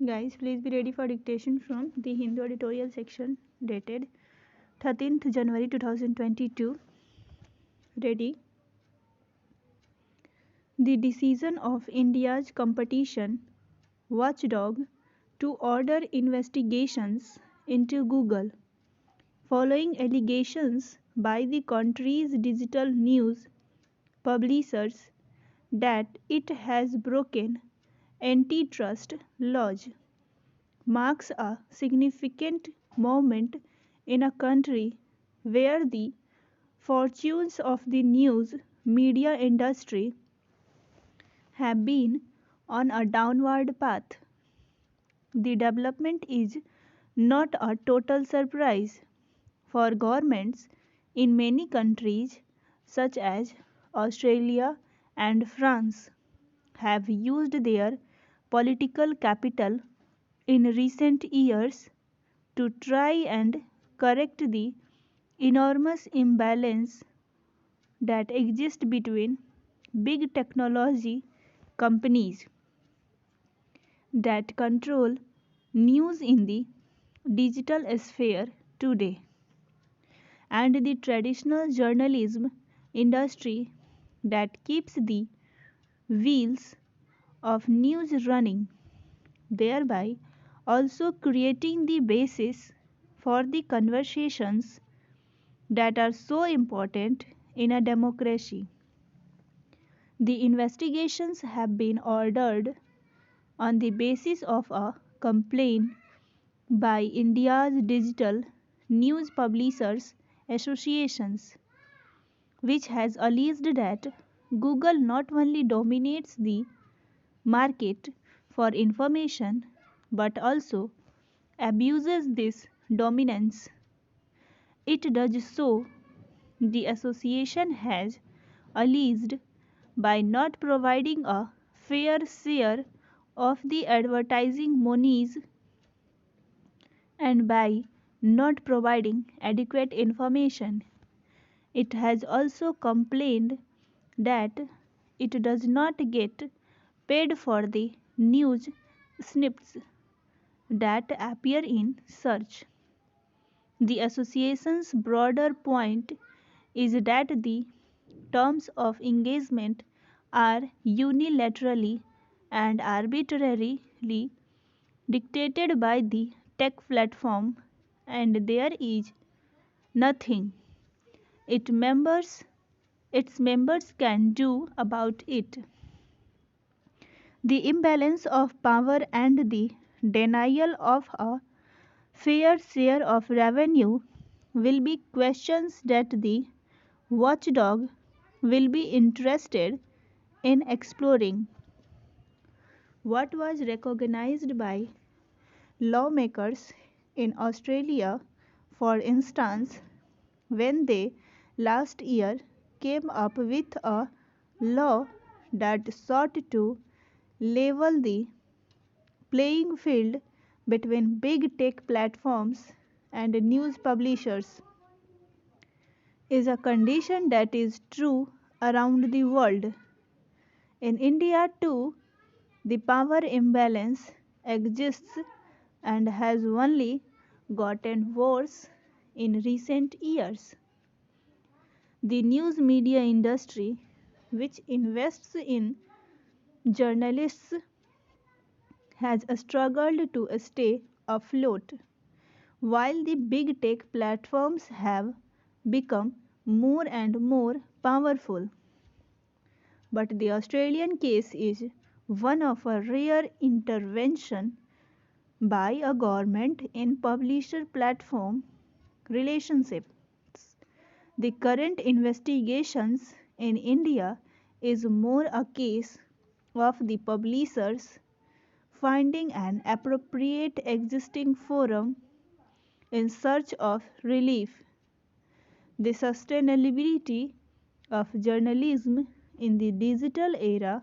Guys, please be ready for dictation from the Hindu editorial section dated 13th January 2022. Ready? The decision of India's competition watchdog to order investigations into Google following allegations by the country's digital news publishers that it has broken antitrust laws marks a significant moment in a country where the fortunes of the news media industry have been on a downward path. The development is not a total surprise, for governments in many countries, such as Australia and France, have used their political capital in recent years to try and correct the enormous imbalance that exists between big technology companies that control news in the digital sphere today and the traditional journalism industry that keeps the wheels of news running, thereby also creating the basis for the conversations that are so important in a democracy. The investigations have been ordered on the basis of a complaint by India's Digital News Publishers Associations, which has alleged that Google not only dominates the market for information but also abuses this dominance. It does so, the association has alleged, by not providing a fair share of the advertising monies and by not providing adequate information. It has also complained that it does not get paid for the news snippets that appear in search. The association's broader point is that the terms of engagement are unilaterally and arbitrarily dictated by the tech platform and there is nothing it members its members can do about it. The imbalance of power and the denial of a fair share of revenue will be questions that the watchdog will be interested in exploring. What was recognized by lawmakers in Australia, for instance, when they last year came up with a law that sought to level the playing field between big tech platforms and news publishers, is a condition that is true around the world. In India, too, the power imbalance exists and has only gotten worse in recent years. The news media industry, which invests in journalists, has struggled to stay afloat, while the big tech platforms have become more and more powerful. But the Australian case is one of a rare intervention by a government in publisher platform relationships. The current investigations in India is more a case of the publishers finding an appropriate existing forum in search of relief. The sustainability of journalism in the digital era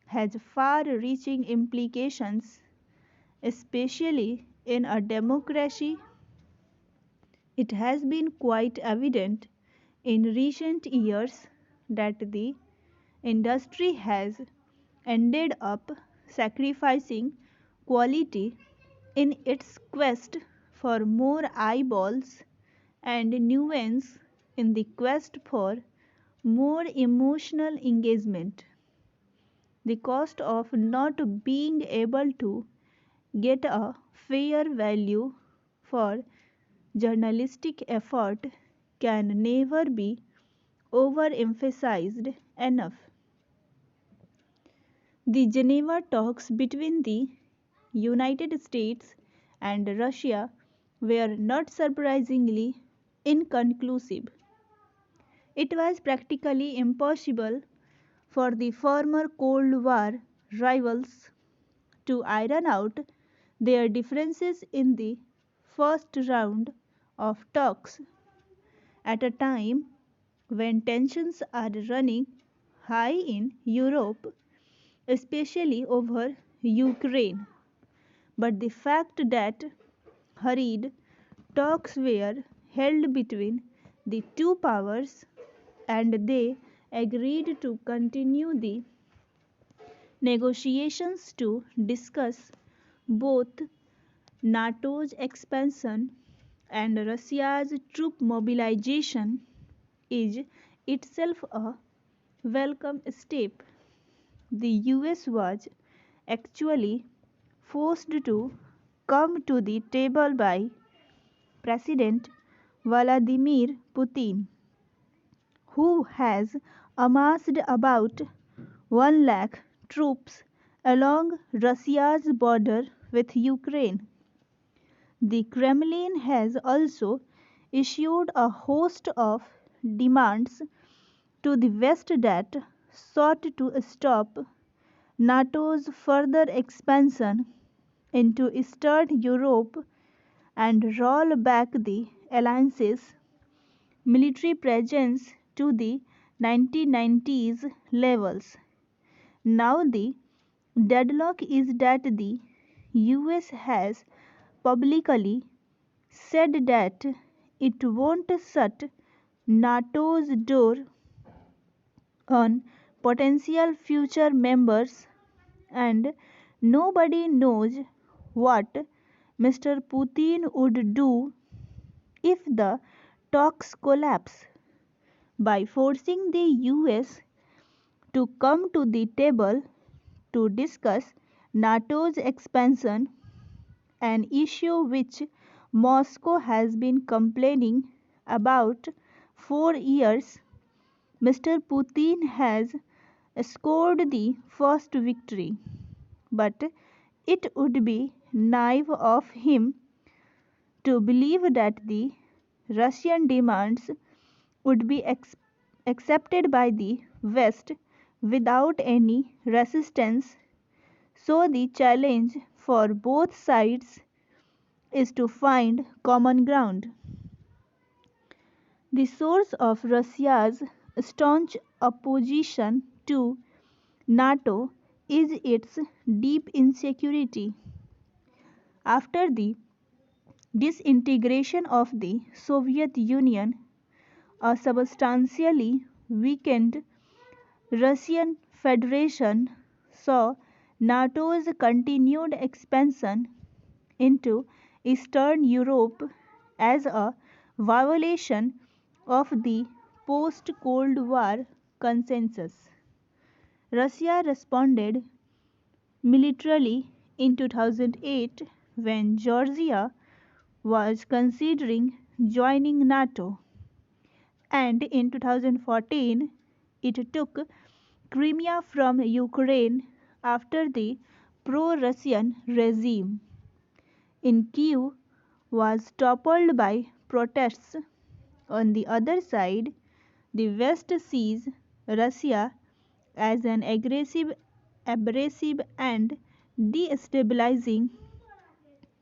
has far reaching implications, especially in a democracy. It has been quite evident in recent years that the industry has ended up sacrificing quality in its quest for more eyeballs and nuance in the quest for more emotional engagement. The cost of not being able to get a fair value for journalistic effort can never be overemphasized enough. The Geneva talks between the United States and Russia were not surprisingly inconclusive. It was practically impossible for the former Cold War rivals to iron out their differences in the first round of talks at a time when tensions are running high in Europe, especially over Ukraine. But the fact that hurried talks were held between the two powers and they agreed to continue the negotiations to discuss both NATO's expansion and Russia's troop mobilization is itself a welcome step. The US was actually forced to come to the table by President Vladimir Putin, who has amassed about 1 lakh troops along Russia's border with Ukraine. The Kremlin has also issued a host of demands to the West that sought to stop NATO's further expansion into Eastern Europe and roll back the alliance's military presence to the 1990s levels. Now the deadlock is that the US has publicly said that it won't shut NATO's door on potential future members, and nobody knows what Mr. Putin would do if the talks collapse. By forcing the US to come to the table to discuss NATO's expansion, an issue which Moscow has been complaining about for years, Mr. Putin has scored the first victory. But it would be naive of him to believe that the Russian demands would be accepted by the West without any resistance. So the challenge for both sides is to find common ground. The source of Russia's staunch opposition to NATO is its deep insecurity. After the disintegration of the Soviet Union, a substantially weakened Russian Federation saw NATO's continued expansion into Eastern Europe as a violation of the post Cold War consensus. Russia responded militarily in 2008 when Georgia was considering joining NATO, and in 2014 it took Crimea from Ukraine after the pro Russian regime in Kiev was toppled by protests. On the other side, the West sees Russia as an aggressive, abrasive, and destabilizing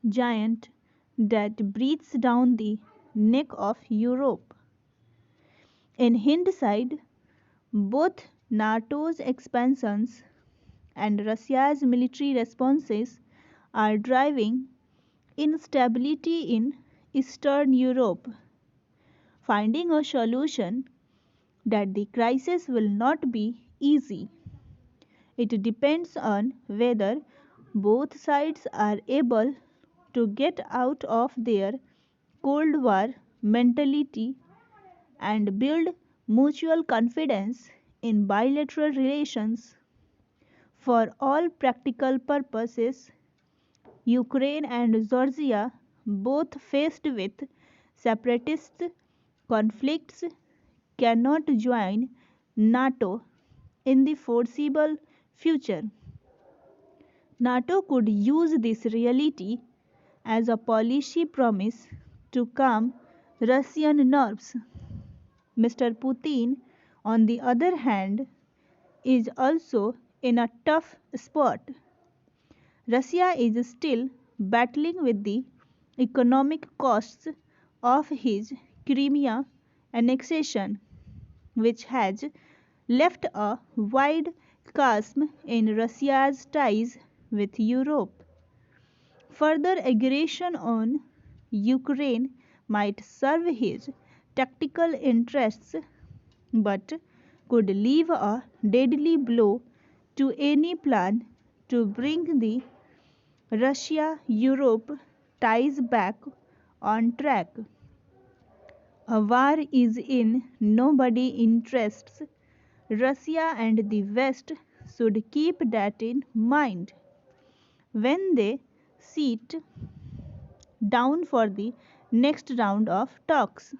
giant that breathes down the neck of Europe. In hindsight, both NATO's expansions and Russia's military responses are driving instability in Eastern Europe. Finding a solution that the crisis will not be easy. It depends on whether both sides are able to get out of their Cold War mentality and build mutual confidence in bilateral relations. For all practical purposes, Ukraine and Georgia, both faced with separatist conflicts, cannot join NATO in the foreseeable future. NATO could use this reality as a policy promise to calm Russian nerves. Mr. Putin, on the other hand, is also in a tough spot. Russia is still battling with the economic costs of his Crimea annexation, which has left a wide chasm in Russia's ties with Europe. Further aggression on Ukraine might serve his tactical interests but could leave a deadly blow to any plan to bring the Russia Europe ties back on track. A war is in nobody's interests. Russia and the West should keep that in mind when they sit down for the next round of talks.